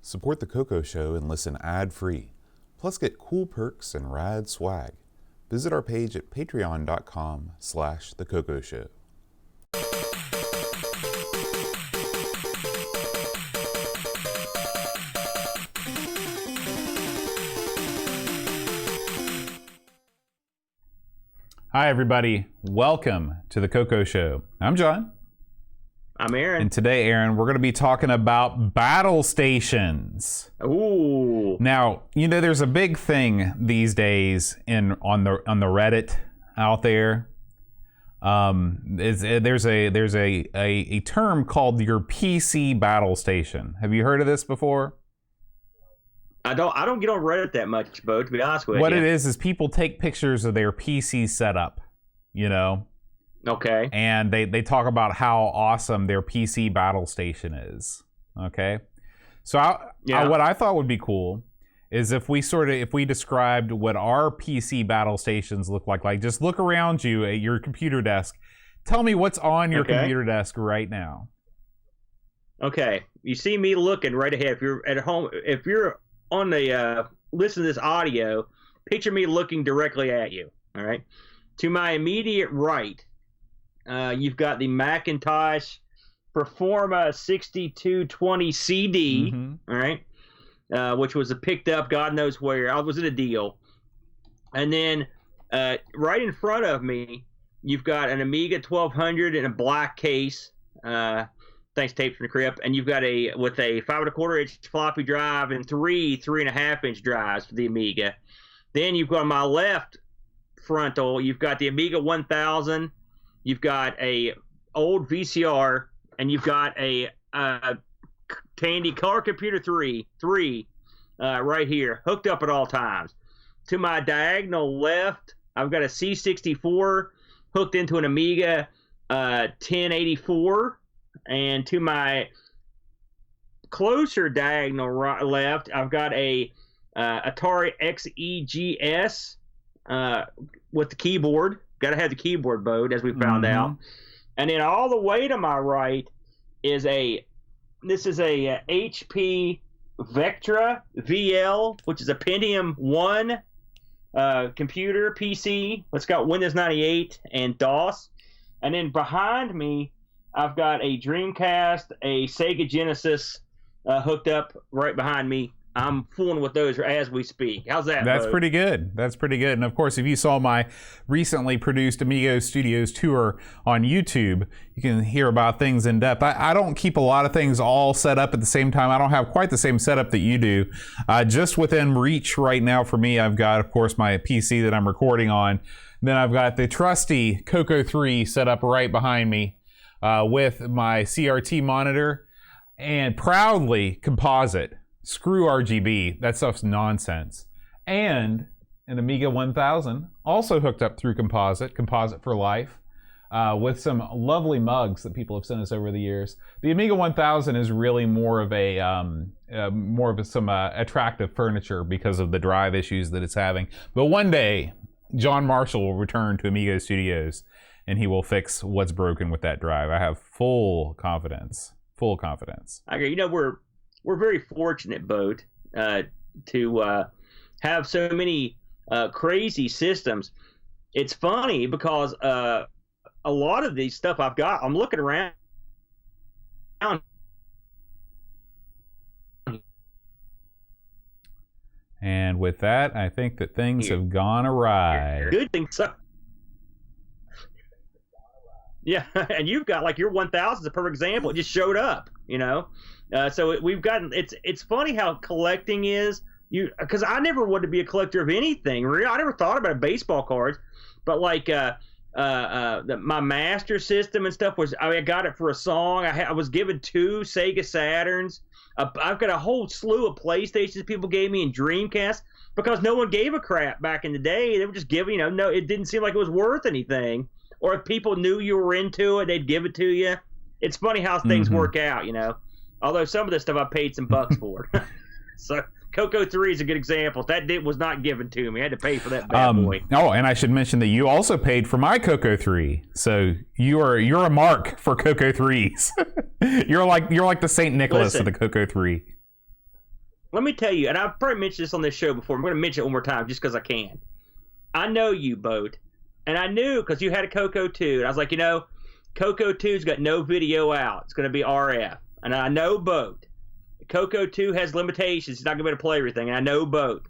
Support the CoCo Show and listen ad-free. Plus get cool perks and rad swag. Visit our page at patreon.com/thecoco show. Hi everybody, welcome to the CoCo Show. I'm John. I'm Aaron. And today, Aaron, we're going to be talking about battle stations. Ooh. Now, you know, there's a big thing these days on the Reddit out there. There's a term called your PC battle station. Have you heard of this before? I don't get on Reddit that much, Bo, to be honest with you. What it is people take pictures of their PC setup, you know. Okay. And they talk about how awesome their PC battle station is. Okay. So what I thought would be cool is if we described what our PC battle stations look like just look around you at your computer desk. Tell me what's on your computer desk right now. Okay. You see me looking right ahead. If you're at home, if you're on the listen to this audio, picture me looking directly at you. All right. To my immediate right, you've got the Macintosh Performa 6220 CD, all right, which was picked up God knows where. I was in a deal. And then right in front of me, you've got an Amiga 1200 in a black case, thanks taped from the crypt, and you've got with a 5 1/4 inch floppy drive and three 3.5 inch drives for the Amiga. Then you've got on my left frontal, you've got the Amiga 1000. You've got a old VCR, and you've got a Tandy Color Computer 3 right here, hooked up at all times. To my diagonal left, I've got a C64 hooked into an Amiga 1084, and to my closer diagonal left, I've got a Atari XEGS with the keyboard. Got to have the keyboard mode, as we found out. And then all the way to my right is this is a HP Vectra VL, which is a Pentium 1 computer PC. It's got Windows 98 and DOS. And then behind me, I've got a Dreamcast, a Sega Genesis hooked up right behind me. I'm fooling with those as we speak. How's that? That's pretty good. That's pretty good. And of course, if you saw my recently produced Amigo Studios tour on YouTube, you can hear about things in depth. I don't keep a lot of things all set up at the same time. I don't have quite the same setup that you do. Just within reach right now for me, I've got, of course, my PC that I'm recording on. Then I've got the trusty CoCo 3 set up right behind me with my CRT monitor and proudly composite. Screw RGB, that stuff's nonsense. And an Amiga 1000, also hooked up through composite for life, with some lovely mugs that people have sent us over the years. The Amiga 1000 is really more of some attractive furniture because of the drive issues that it's having. But one day, John Marshall will return to Amigo Studios, and he will fix what's broken with that drive. I have full confidence. Full confidence. Okay, you know, we're very fortunate, Bo, to have so many crazy systems. It's funny because a lot of these stuff I've got, I'm looking around. And with that, I think that things have gone awry. Good thing so. Yeah, and you've got like your 1000 is a perfect example. It just showed up, you know. So we've gotten. It's funny how collecting is. Because I never wanted to be a collector of anything. I never thought about baseball cards, but like my Master System and stuff was. I got it for a song. I was given 2 Sega Saturns. I've got a whole slew of PlayStations people gave me and Dreamcast because no one gave a crap back in the day. They were just giving. No, it didn't seem like it was worth anything. Or if people knew you were into it, they'd give it to you. It's funny how things work out, you know. Although some of this stuff I paid some bucks for. So CoCo 3 is a good example. That was not given to me. I had to pay for that bad boy. Oh, and I should mention that you also paid for my CoCo 3. So you're a mark for CoCo 3s. you're like the Saint Nicholas of the CoCo 3. let me tell you, and I've probably mentioned this on this show before. I'm going to mention it one more time just because I can. I know you, Boat, and I knew because you had a CoCo 2. And I was like, CoCo 2's got no video out. It's going to be RF. And I know Boat. CoCo 2 has limitations. He's not going to be able to play everything. And I know Boat.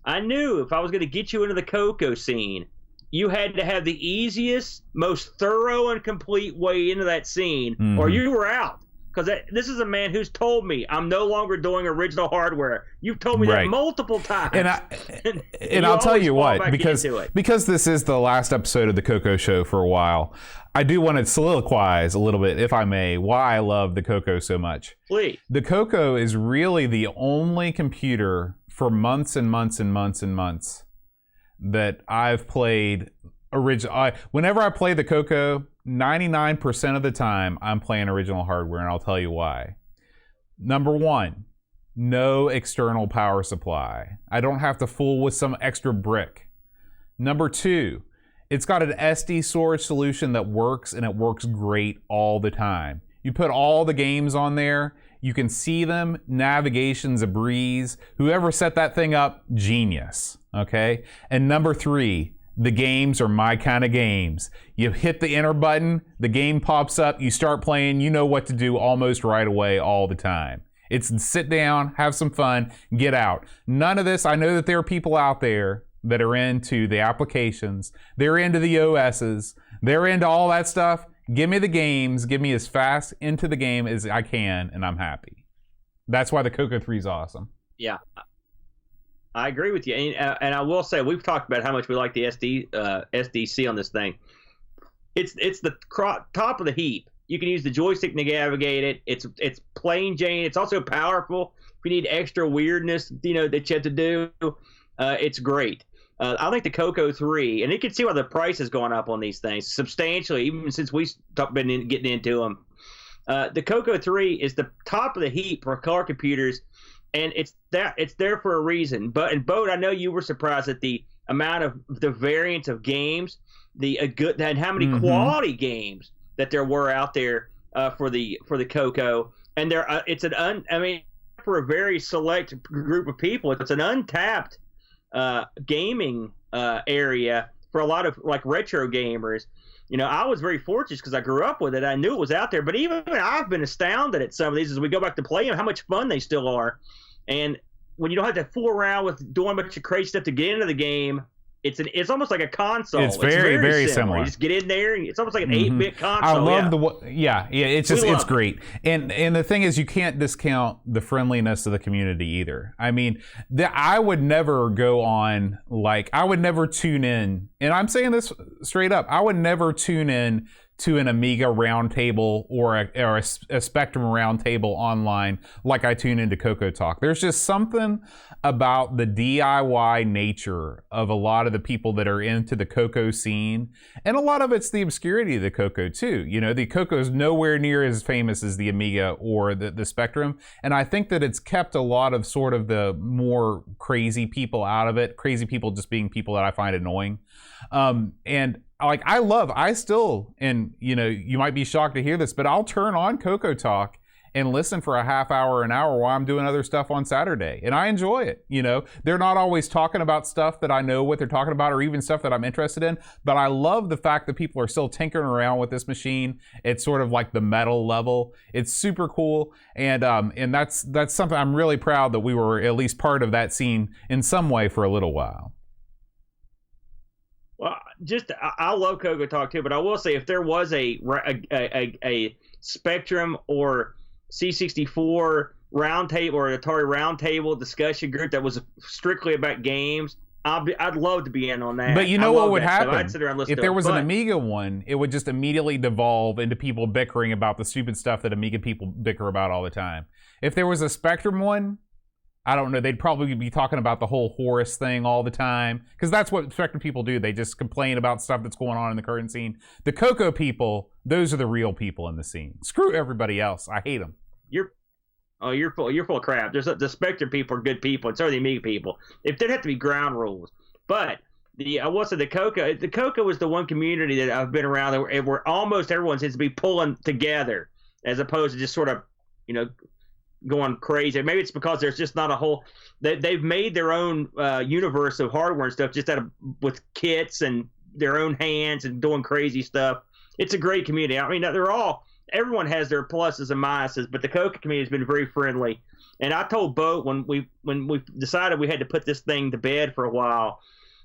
I knew if I was going to get you into the CoCo scene, you had to have the easiest, most thorough and complete way into that scene, or you were out. Because this is a man who's told me I'm no longer doing original hardware. You've told me that multiple times. And I'll tell you what, because this is the last episode of the CoCo Show for a while, I do want to soliloquize a little bit, if I may, why I love the CoCo so much. Please. The CoCo is really the only computer for months and months and months and months that I've played original. Whenever I play the CoCo, 99% of the time I'm playing original hardware, and I'll tell you why. Number one, no external power supply. I don't have to fool with some extra brick. Number two, it's got an SD storage solution that works, and it works great all the time. You put all the games on there, you can see them, navigation's a breeze. Whoever set that thing up, genius, okay? And number three, the games are my kind of games. You hit the enter button, the game pops up, you start playing, you know what to do almost right away all the time. It's sit down, have some fun, get out. None of this, I know that there are people out there that are into the applications, they're into the OSs, they're into all that stuff. Give me the games, give me as fast into the game as I can, and I'm happy. That's why the CoCo 3 is awesome. Yeah. I agree with you, and I will say we've talked about how much we like the SDC on this thing. It's the top of the heap. You can use the joystick to navigate it. It's plain Jane. It's also powerful. If you need extra weirdness, that you have to do, it's great. I think the CoCo 3, and you can see why the price has gone up on these things substantially, even since we've been getting into them. The CoCo 3 is the top of the heap for color computers. And it's there for a reason. But I know you were surprised at the amount of the variance of games, and how many quality games that there were out there for the CoCo. And for a very select group of people, it's an untapped gaming area for a lot of like retro gamers. I was very fortunate because I grew up with it. I knew it was out there, but even I've been astounded at some of these as we go back to play them, how much fun they still are. And when you don't have to fool around with doing a bunch of crazy stuff to get into the game, it's almost like a console. It's very, very similar. You just get in there, and it's almost like an 8-bit console. I love it's great. And the thing is, you can't discount the friendliness of the community either. I mean, I would never go on, I would never tune in, and I'm saying this straight up, I would never tune in to an Amiga roundtable or a Spectrum roundtable online like I tune into CoCo Talk. There's just something about the DIY nature of a lot of the people that are into the CoCo scene, and a lot of it's the obscurity of the CoCo too. The CoCo is nowhere near as famous as the Amiga or the Spectrum, and I think that it's kept a lot of sort of the more crazy people out of it. Crazy people just being people that I find annoying, and I still, and you might be shocked to hear this, but I'll turn on CoCo Talk and listen for a half hour, an hour while I'm doing other stuff on Saturday. And I enjoy it. They're not always talking about stuff that I know what they're talking about or even stuff that I'm interested in, but I love the fact that people are still tinkering around with this machine. It's sort of like the metal level. It's super cool. And that's something I'm really proud that we were at least part of that scene in some way for a little while. Well, I love CoCo Talk too, but I will say if there was a Spectrum or C64 roundtable or Atari roundtable discussion group that was strictly about games, I'd love to be in on that. But you know what would happen? So I'd sit there and listen if to there it. was an Amiga one, it would just immediately devolve into people bickering about the stupid stuff that Amiga people bicker about all the time. If there was a Spectrum one, I don't know, they'd probably be talking about the whole Horus thing all the time, because that's what Spectrum people do. They just complain about stuff that's going on in the current scene. The CoCo people, those are the real people in the scene. Screw everybody else. I hate them. You're full of crap. The Spectrum people are good people, and so are the Amiga people. If there'd have to be ground rules, but I will say the CoCo is the one community that I've been around where almost everyone seems to be pulling together, as opposed to just sort of going crazy. Maybe it's because there's just not a whole. They've made their own universe of hardware and stuff just with kits and their own hands and doing crazy stuff. It's a great community. I mean, everyone has their pluses and minuses, but the CoCo community has been very friendly. And I told Bo when we decided we had to put this thing to bed for a while,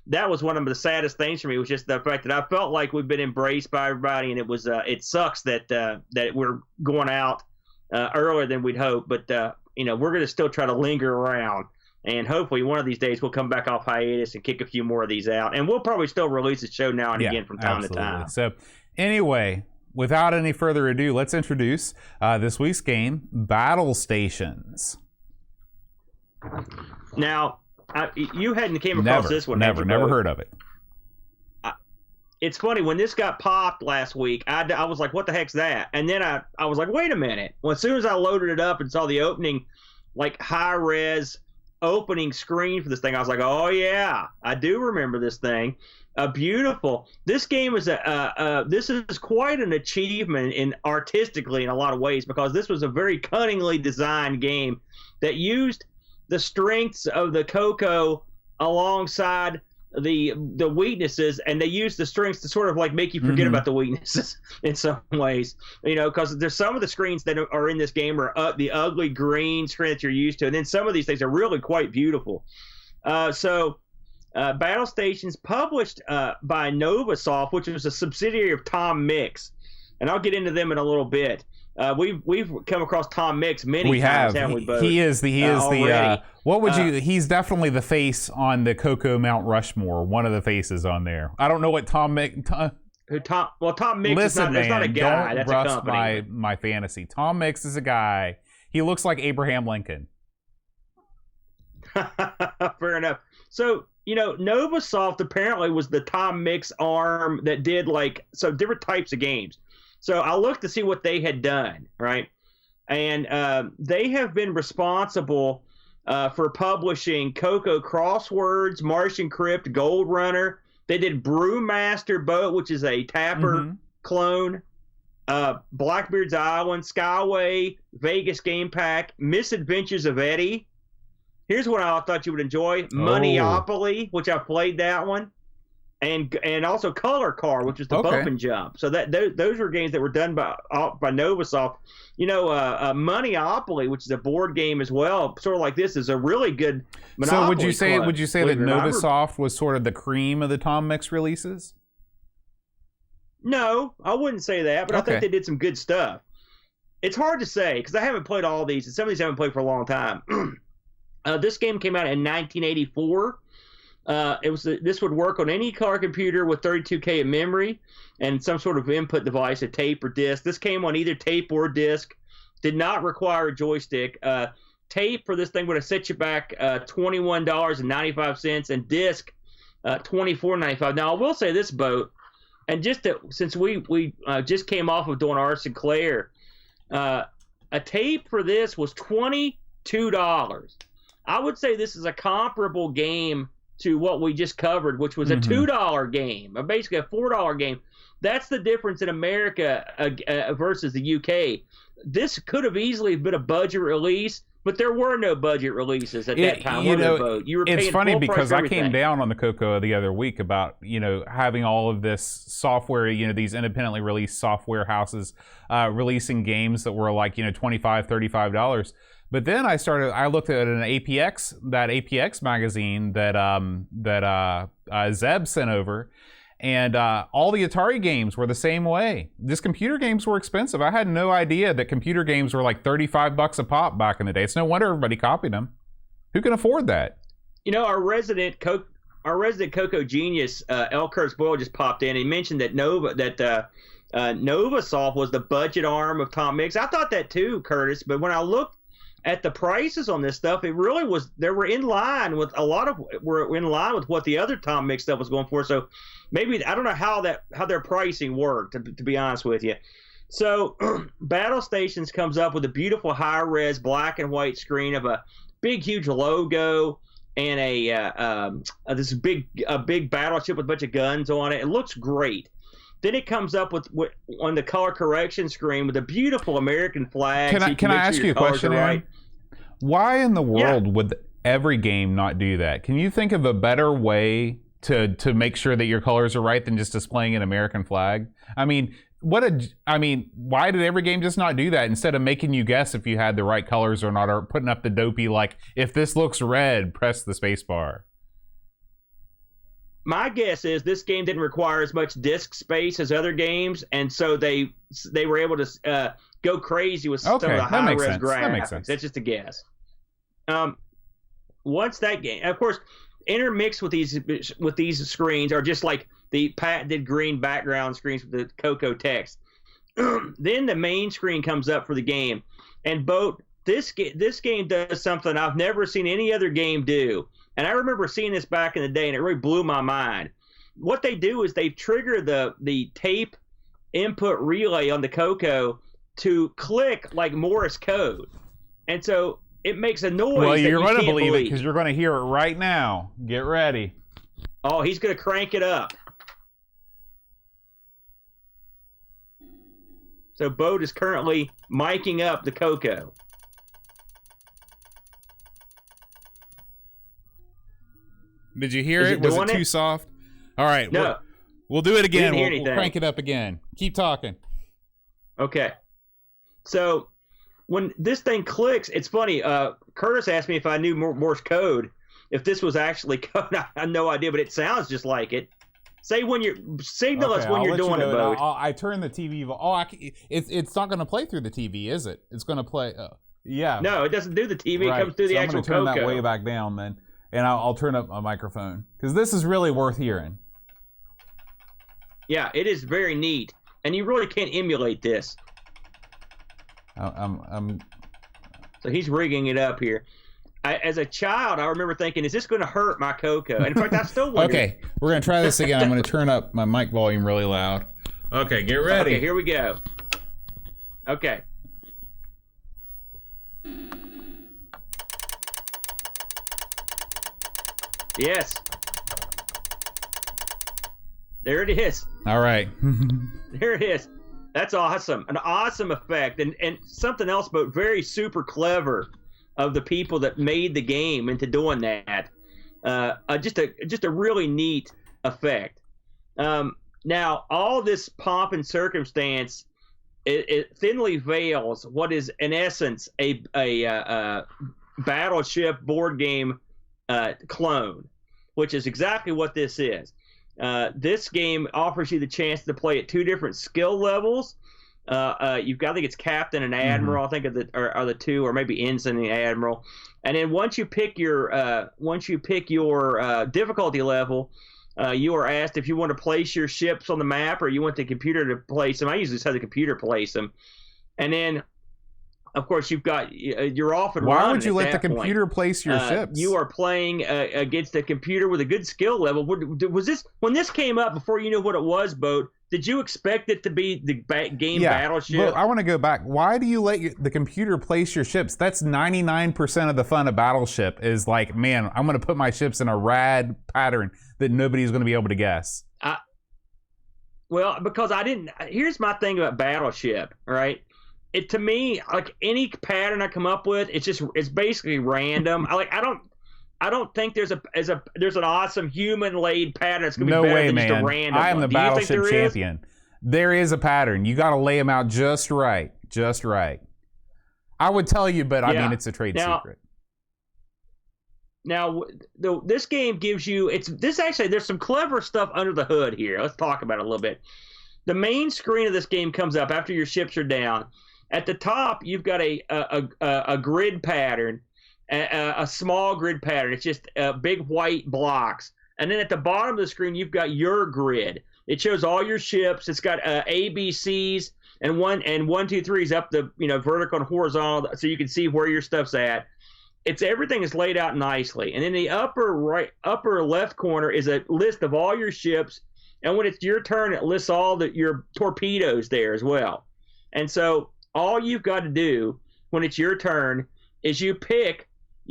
that was one of the saddest things for me, was just the fact that I felt like we've been embraced by everybody, and it sucks that we're going out earlier than we'd hoped, but we're going to still try to linger around, and hopefully one of these days we'll come back off hiatus and kick a few more of these out, and we'll probably still release a show now and again from time to time. So anyway, without any further ado, let's introduce this week's game, Battle Stations. Now, you hadn't came across this one. Never heard of it. It's funny, when this got popped last week, I was like, what the heck's that? And then I was like, wait a minute. Well, as soon as I loaded it up and saw the opening, like high-res opening screen for this thing, I was like, oh yeah, I do remember this thing. Beautiful. This game is this is quite an achievement artistically in a lot of ways, because this was a very cunningly designed game that used the strengths of the CoCo alongside the weaknesses, and they use the strengths to sort of like make you forget about the weaknesses in some ways, because there's some of the screens that are in this game are the ugly green screen that you're used to, and then some of these things are really quite beautiful. Battle Stations, published by Novasoft, which was a subsidiary of Tom Mix, and I'll get into them in a little bit. We've come across Tom Mix many times, haven't we both? He is the what would you? He's definitely the face on the CoCo Mount Rushmore. One of the faces on there. I don't know what Tom Mix. Tom Mix. Listen, is not a guy. Don't that's rust a company. my fantasy. Tom Mix is a guy. He looks like Abraham Lincoln. Fair enough. So, Novasoft apparently was the Tom Mix arm that did different types of games. So I looked to see what they had done, right? And they have been responsible for publishing CoCo Crosswords, Martian Crypt, Gold Runner. They did Brewmaster Boat, which is a Tapper clone, Blackbeard's Island, Skyway, Vegas Game Pack, Misadventures of Eddie. Here's what I thought you would enjoy: Monopoly, which I've played that one. And also Color Car, which is the bump and jump. So those were games that were done by Novasoft. Monopoly, which is a board game as well, sort of like this, is a really good Monopoly. So would you say that Novasoft was sort of the cream of the Tom Mix releases? No, I wouldn't say that, but I think they did some good stuff. It's hard to say because I haven't played all these, and some of these I haven't played for a long time. This game came out in 1984. This would work on any color computer with 32K of memory and some sort of input device, a tape or disc. This came on either tape or disc. Did not require a joystick. Tape for this thing would have set you back $21.95, and disc $24.95. Now I will say this, Bo, and since we just came off of doing R. Sinclair, a tape for this was $22. I would say this is a comparable game to what we just covered, which was a $2 game, basically a $4 game. That's the difference in America versus the UK. This could have easily been a budget release, but there were no budget releases at that time. It's funny because I came down on the CoCo the other week about having all of this software, these independently released software houses releasing games that were like $25, $35. But then I looked at an APX magazine that Zeb sent over, and all the Atari games were the same way. These computer games were expensive. I had no idea that computer games were like $35 a pop back in the day. It's no wonder everybody copied them. Who can afford that? Our resident CoCo genius, L. Kurtz Boyle, just popped in. He mentioned that Novasoft was the budget arm of Tom Mix. I thought that too, Curtis. But when I looked at the prices on this stuff, it really was. They were in line with what the other Tom Mix stuff was going for. So maybe I don't know how their pricing worked. To be honest with you, so Battle Stations comes up with a beautiful high-res black and white screen of a big, huge logo and this big battleship with a bunch of guns on it. It looks great. Then it comes up with on the color correction screen with a beautiful American flag. Can I ask you a question, Aaron? Why in the world would every game not do that? Can you think of a better way to make sure that your colors are right than just displaying an American flag? I mean, why did every game just not do that instead of making you guess if you had the right colors or not, or putting up the dopey, like, if this looks red, press the space bar? My guess is this game didn't require as much disk space as other games, and so they were able to go crazy with some of the high-res graphics. That makes sense. That's just a guess. Once that game, of course, intermixed with these screens are just like the patented green background screens with the CoCo text. Then the main screen comes up for the game, and this game does something I've never seen any other game do. And I remember seeing this back in the day, and it really blew my mind. What they do is they trigger the tape input relay on the CoCo to click like Morse code, and so it makes a noise. Well, you're going to believe it because you're going to hear it right now. Get ready. Oh, he's going to crank it up. So Boat is currently miking up the CoCo. Did you hear it? Was it too soft? All right. No. We'll do it again. We'll crank it up again. Keep talking. Okay. So when this thing clicks, it's funny. Curtis asked me if I knew Morse code, if this was actually code. I have no idea, but it sounds just like it. Say when you're signal us when you're doing it, Boat. I turn the TV. It's not going to play through the TV, is it? It's going to play. Yeah. No, it doesn't do the TV. Right. It comes through the actual CoCo. I'm going to turn that way CoCo. back down then, and I'll turn up my microphone because this is really worth hearing. Yeah, it is very neat, and you really can't emulate this. So he's rigging it up here. As a child, I remember thinking, is this going to hurt my CoCo? And in fact, I still wonder. Okay, we're going to try this again. I'm going to turn up my mic volume really loud. Okay, get ready. Okay, here we go. Okay. Yes. There it is. All right. There it is. That's awesome. An awesome effect. And something else, but very super clever of the people that made the game into doing that. Just a really neat effect. Now, all this pomp and circumstance, it thinly veils what is, in essence, a Battleship board game clone, which is exactly what this is. This game offers you the chance to play at two different skill levels. You've got, I think it's Captain and Admiral. I think are the two, or maybe Ensign and Admiral. And then once you pick your difficulty level, you are asked if you want to place your ships on the map or you want the computer to place them. I usually just have the computer place them. And then, of course, you're off and running. Why would you let the computer place your ships? You are playing against a computer with a good skill level. Was this when this came up before you knew what it was, Boat? Did you expect it to be the game Battleship? But I want to go back. Why do you let the computer place your ships? That's 99% of the fun of Battleship is like, man, I'm going to put my ships in a rad pattern that nobody's going to be able to guess. Well, because I didn't. Here's my thing about Battleship, right? It, to me, like any pattern I come up with, it's basically random. I don't think there's an awesome human laid pattern that's gonna be better than just a random one. I am the Battleship champion. There is a pattern. You got to lay them out just right. I would tell you, but I mean it's a trade secret. Now, this game gives you there's some clever stuff under the hood here. Let's talk about it a little bit. The main screen of this game comes up after your ships are down. At the top, you've got a grid pattern. A small grid pattern. It's just big white blocks. And then at the bottom of the screen, you've got your grid. It shows all your ships. It's got ABCs and 1, 2, 3 is up the vertical and horizontal, so you can see where your stuff's at. Everything is laid out nicely. And in the upper left corner is a list of all your ships. And when it's your turn, it lists all your torpedoes there as well. And so all you've got to do when it's your turn is you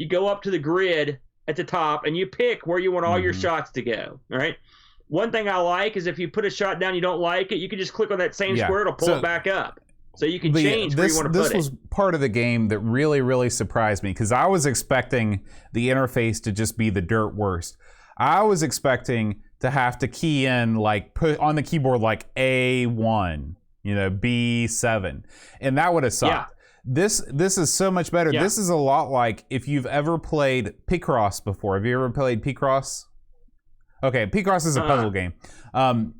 go up to the grid at the top and you pick where you want all your shots to go. All right. One thing I like is if you put a shot down you don't like it, you can just click on that same square, it'll pull it back up. So you can change where you want to put it. This was part of the game that really, really surprised me because I was expecting the interface to just be the dirt worst. I was expecting to have to key in, like, put on the keyboard, like, A1, B7. And that would have sucked. Yeah. This is so much better. Yeah. This is a lot like if you've ever played Picross before. Have you ever played Picross? Okay, Picross is a puzzle game.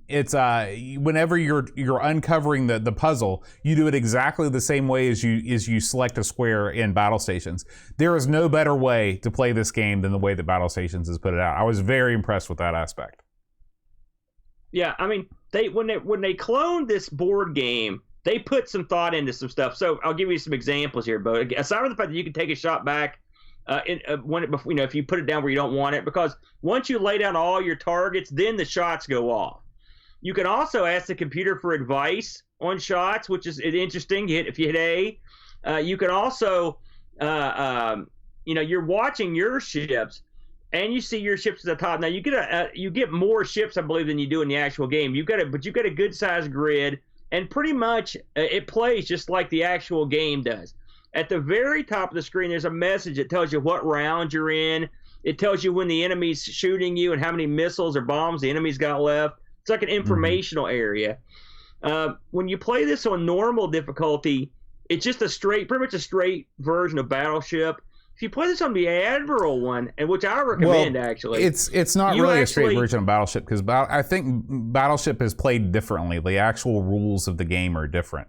It's whenever you're uncovering the puzzle, you do it exactly the same way as you select a square in Battle Stations. There is no better way to play this game than the way that Battle Stations has put it out. I was very impressed with that aspect. Yeah, I mean, when they cloned this board game, they put some thought into some stuff. So I'll give you some examples here, Bo. Aside from the fact that you can take a shot back if you put it down where you don't want it, because once you lay down all your targets, then the shots go off. You can also ask the computer for advice on shots, which is interesting. If you hit A, you can also, you're watching your ships, and you see your ships at the top. Now you get more ships, I believe, than you do in the actual game. You've got a good sized grid. And pretty much it plays just like the actual game does. At the very top of the screen, there's a message that tells you what round you're in. It tells you when the enemy's shooting you and how many missiles or bombs the enemy's got left. It's like an informational area. When you play this on normal difficulty, it's just pretty much a straight version of Battleship. If you play this on the Admiral one, and which I recommend, actually, it's not really a straight version of Battleship because I think Battleship is played differently. The actual rules of the game are different.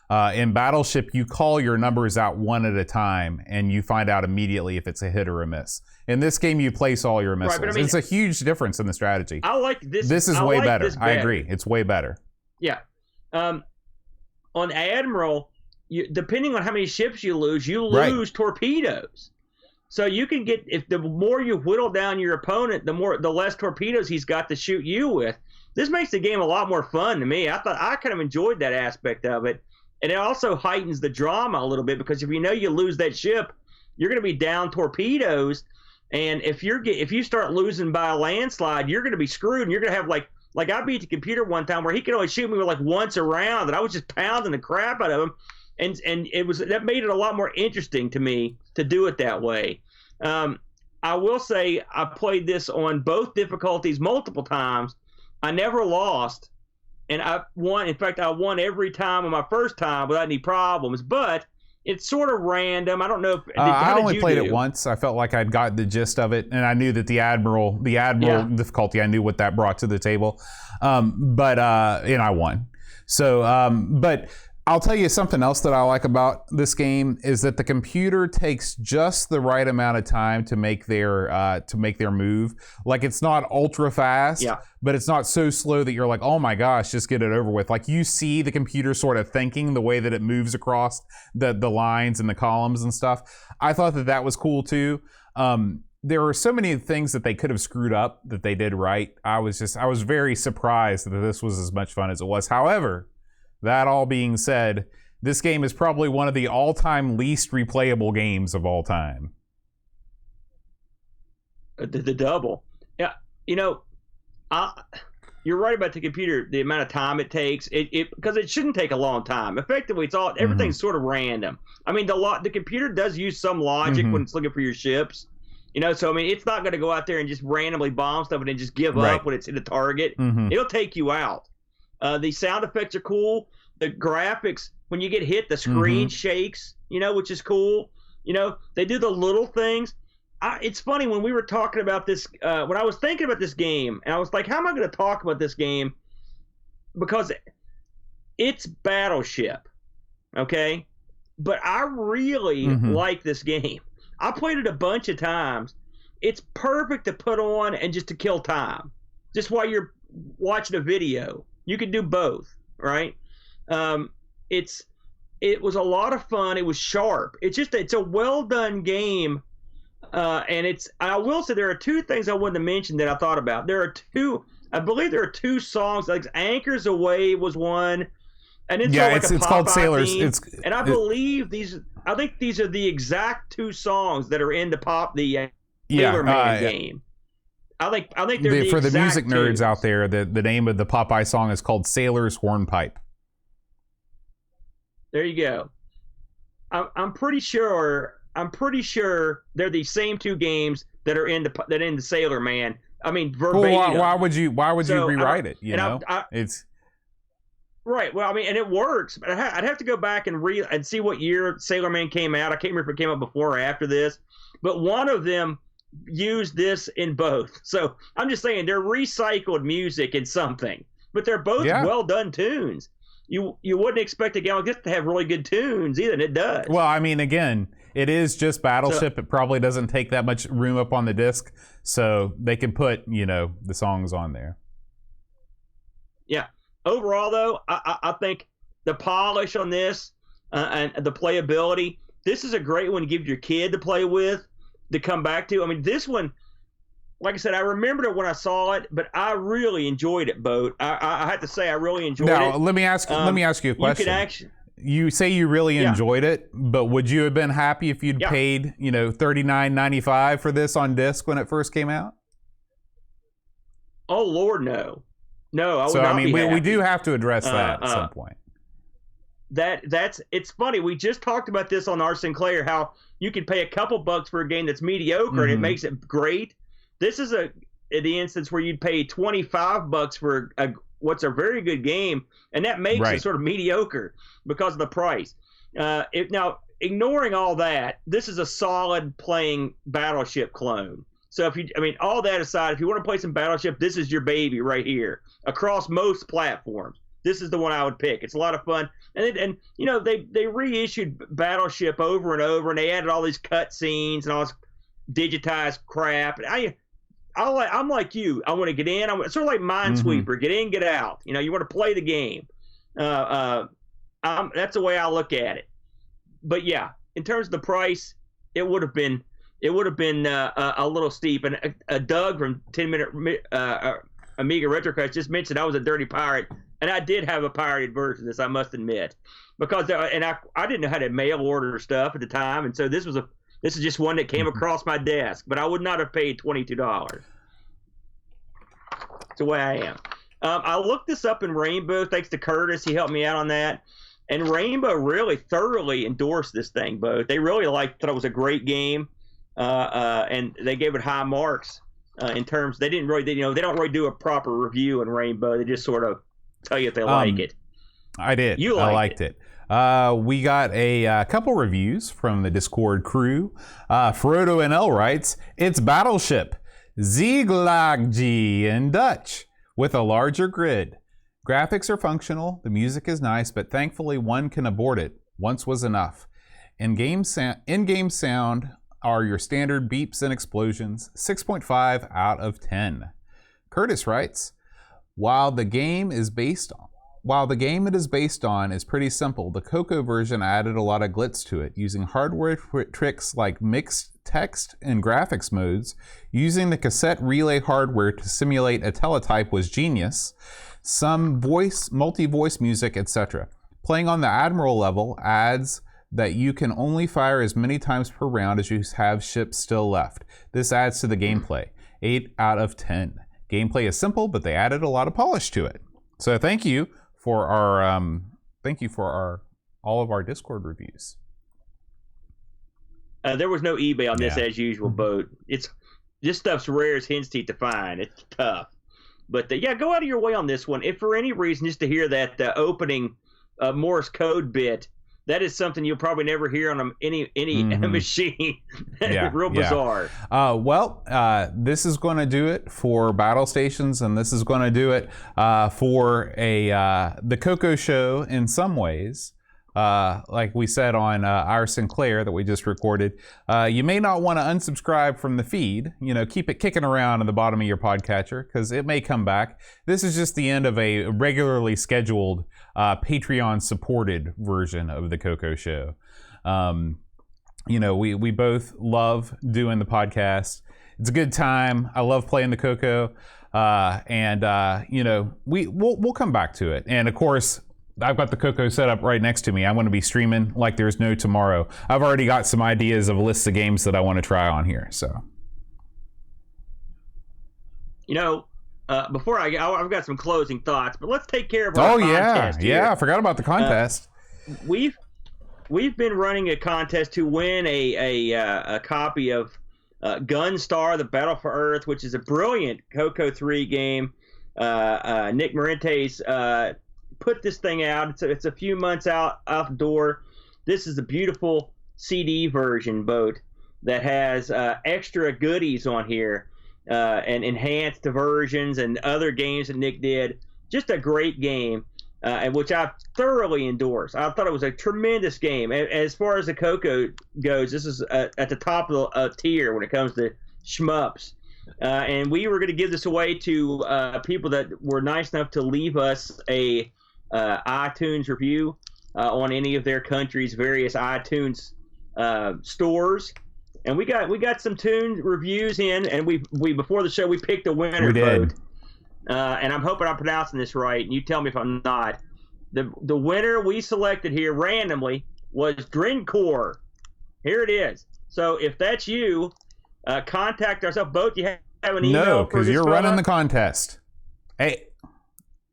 In Battleship, you call your numbers out one at a time, and you find out immediately if it's a hit or a miss. In this game, you place all your missiles. Right, it's a huge difference in the strategy. I like this. This is way better. I agree. It's way better. Yeah. On Admiral, depending on how many ships you lose torpedoes. So you can get, if the more you whittle down your opponent, the less torpedoes he's got to shoot you with. This makes the game a lot more fun to me. I kind of enjoyed that aspect of it. And it also heightens the drama a little bit because if you lose that ship, you're going to be down torpedoes. And if you start losing by a landslide, you're going to be screwed. And you're going to have like I beat the computer one time where he could only shoot me with like once a round, and I was just pounding the crap out of him. And that made it a lot more interesting to me to do it that way. I will say I played this on both difficulties multiple times. I never lost, and I won. In fact, I won every time on my first time without any problems. But it's sort of random. I don't know if I only played it once. I felt like I'd got the gist of it, and I knew that the Admiral difficulty. I knew what that brought to the table, and I won. So, but I'll tell you something else that I like about this game is that the computer takes just the right amount of time to make their move. Like it's not ultra fast, but it's not so slow that you're like, oh my gosh, just get it over with. Like you see the computer sort of thinking the way that it moves across the lines and the columns and stuff. I thought that was cool too. There were so many things that they could have screwed up that they did right. I was very surprised that this was as much fun as it was. However, that all being said, this game is probably one of the all-time least replayable games of all time. The double. Yeah, you're right about the computer, the amount of time it takes. Because it shouldn't take a long time. Effectively, everything's sort of random. I mean, the computer does use some logic when it's looking for your ships. So I mean, it's not going to go out there and just randomly bomb stuff and then just give up when it's in a target. It'll take you out. The sound effects are cool. The graphics, when you get hit, the screen shakes, which is cool. They do the little things. It's funny when we were talking about this, when I was thinking about this game, and I was like, how am I going to talk about this game? Because it's Battleship, okay? But I really like this game. I played it a bunch of times. It's perfect to put on and just to kill time, just while you're watching a video. You can do both, right? It was a lot of fun. It was sharp. It's a well done game. And I will say there are two things I wanted to mention that I thought about. I believe there are two songs, like Anchors Away was one. And it's called Sailors. And I believe I think these are the exact two songs that are in the Sailor Man game. I think they're for the music nerds out there. The name of the Popeye song is called Sailor's Hornpipe. There you go. I'm pretty sure. I'm pretty sure they're the same two games that are in the Sailor Man. I mean, verbatim. Well, why would you rewrite it? You know, it's right. Well, I mean, and it works, but I'd have to go back and see what year Sailor Man came out. I can't remember if it came out before or after this, but one of them used this in both. So I'm just saying they're recycled music in something, but they're both well done tunes. You wouldn't expect a game like this to have really good tunes either, and it does. Well, I mean, again, it is just Battleship. It probably doesn't take that much room up on the disc, so they can put, the songs on there. Yeah. Overall, though, I think the polish on this and the playability, this is a great one to give your kid to play with, to come back to. I mean, this one, like I said, I remembered it when I saw it, but I really enjoyed it, Boat. I have to say, I really enjoyed it. Now, let me ask you a question. You say you really enjoyed it, but would you have been happy if you'd paid, $39.95 for this on disc when it first came out? Oh Lord, no. No, I would not be happy. We do have to address that at some point. It's funny. We just talked about this on our Sinclair, how you could pay a couple bucks for a game that's mediocre and it makes it great. This is the instance where you'd pay $25 for what's a very good game, and that makes it sort of mediocre because of the price. Now, ignoring all that, this is a solid playing Battleship clone. So all that aside, if you want to play some Battleship, this is your baby right here across most platforms. This is the one I would pick. It's a lot of fun, and they reissued Battleship over and over, and they added all these cut scenes and all this digitized crap. And I'm like you. I want to get in. It's sort of like Minesweeper. Get in, get out. You want to play the game. That's the way I look at it. But yeah, in terms of the price, it would have been a little steep. And Doug from 10-Minute Amiga Retrocast just mentioned I was a dirty pirate, and I did have a pirated version of this, I must admit, because I didn't know how to mail order stuff at the time, and so this is just one that came across my desk, but I would not have paid $22. It's the way I am. I looked this up in Rainbow, thanks to Curtis. He helped me out on that. And Rainbow really thoroughly endorsed this thing, both. They really thought it was a great game, and they gave it high marks in terms. They didn't really, they don't really do a proper review in Rainbow. They just sort of tell you if they like it. I did. I liked it. We got a couple reviews from the Discord crew. Frodo NL writes, "It's Battleship Zieglaagje in Dutch with a larger grid. Graphics are functional, the music is nice, but thankfully one can abort it. Once was enough. In-game sound are your standard beeps and explosions. 6.5 out of 10. Curtis writes, While the game it is based on is pretty simple, the CoCo version added a lot of glitz to it, using hardware tricks like mixed text and graphics modes. Using the cassette relay hardware to simulate a teletype was genius. Some multi-voice music, etc. Playing on the Admiral level adds that you can only fire as many times per round as you have ships still left. This adds to the gameplay. 8 out of 10. Gameplay is simple, but they added a lot of polish to it. So thank you for all of our Discord reviews. There was no eBay on this as usual, Boat. This stuff's rare as hen's teeth to find. It's tough. But go out of your way on this one. If for any reason, just to hear that opening Morse code bit, that is something you'll probably never hear on any machine. Real bizarre. This is going to do it for Battle Stations, and this is going to do it for the CoCo Show in some ways. Like we said on our Sinclair that we just recorded, you may not want to unsubscribe from the feed. Keep it kicking around in the bottom of your podcatcher because it may come back. This is just the end of a regularly scheduled Patreon-supported version of the CoCo Show. We both love doing the podcast. It's a good time. I love playing the CoCo, we'll come back to it. And of course, I've got the CoCo set up right next to me. I'm going to be streaming like there's no tomorrow. I've already got some ideas of lists of games that I want to try on here. So, before I've got some closing thoughts, but let's take care of our contest here. I forgot about the contest. we've been running a contest to win a copy of Gunstar: The Battle for Earth, which is a brilliant CoCo 3 game. Nick Marentes put this thing out. It's a few months out the door. This is a beautiful CD version, Boat, that has extra goodies on here and enhanced versions and other games that Nick did. Just a great game, and which I thoroughly endorse. I thought it was a tremendous game. As far as the CoCo goes, this is at the top of the tier when it comes to shmups. And we were going to give this away to people that were nice enough to leave us a iTunes review on any of their country's various iTunes stores. And we got some tuned reviews in, and we before the show we picked a winner. We did. Vote. And I'm hoping I'm pronouncing this right, and you tell me if I'm not. The winner we selected here randomly was Drinkcore. Here it is. So if that's you, contact ourselves. Both you have an email. No, because you're running the contest. Hey.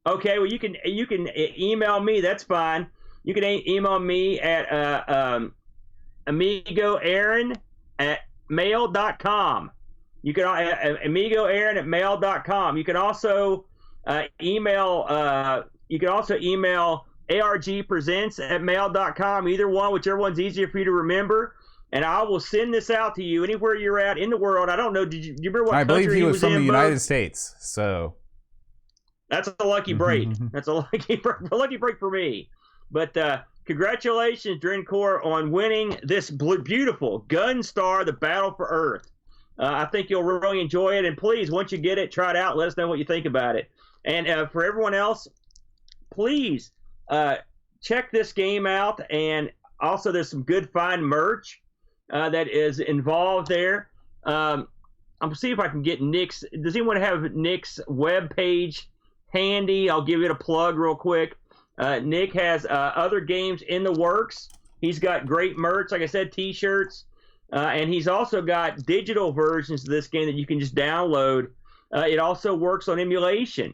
Okay, well you can email me. That's fine. You can email me at amigoaaron@mail.com. You can amigoaaron@mail.com. You can also email. You can also email ARG Presents at mail.com. Either one, whichever one's easier for you to remember. And I will send this out to you anywhere you're at in the world. I don't know. Do you remember what country I believe he was from the United Boat? States. So that's a lucky break. That's a lucky break for me. But congratulations, Drinkcore, on winning this beautiful Gunstar: The Battle for Earth. I think you'll really enjoy it. And please, once you get it, try it out. Let us know what you think about it. And for everyone else, please check this game out. And also, there's some good fine merch that is involved there. I'm going to see if I can get Nick's. Does anyone have Nick's webpage handy? I'll give it a plug real quick. Nick has other games in the works. He's got great merch, like I said, T-shirts. And he's also got digital versions of this game that you can just download. It also works on emulation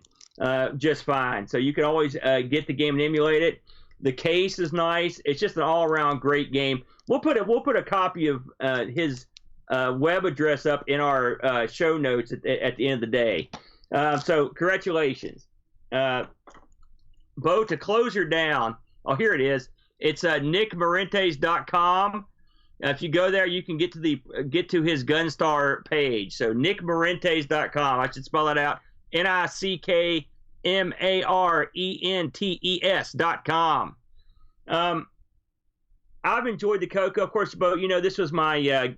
just fine. So you can always get the game and emulate it. The case is nice. It's just an all-around great game. We'll put a copy of his web address up in our show notes at the end of the day. So congratulations. Bo, to close her down. Oh, here it is. It's nickmarentes.com. If you go there, you can get to his Gunstar page. So nickmarentes.com. I should spell that out. NICKMARENTES.com. I've enjoyed the CoCo. Of course, Bo, this was my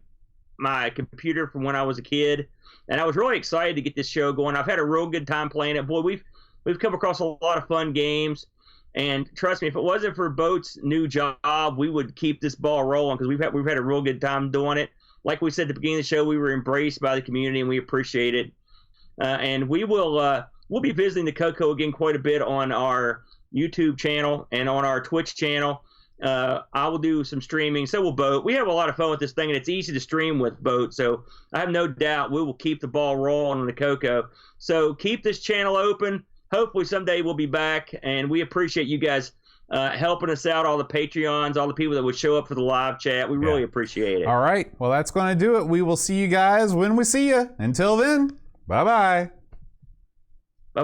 my computer from when I was a kid, and I was really excited to get this show going. I've had a real good time playing it. Boy, we've come across a lot of fun games. And trust me, if it wasn't for Boat's new job, we would keep this ball rolling because we've had a real good time doing it. Like we said at the beginning of the show, we were embraced by the community and we appreciate it. And we'll be visiting the CoCo again quite a bit on our YouTube channel and on our Twitch channel. I will do some streaming. So will Boat. We have a lot of fun with this thing, and it's easy to stream with Boat. So I have no doubt we will keep the ball rolling on the CoCo. So keep this channel open. Hopefully someday we'll be back, and we appreciate you guys helping us out, all the Patreons, all the people that would show up for the live chat. We really appreciate it. All right. Well, that's going to do it. We will see you guys when we see you. Until then, bye-bye.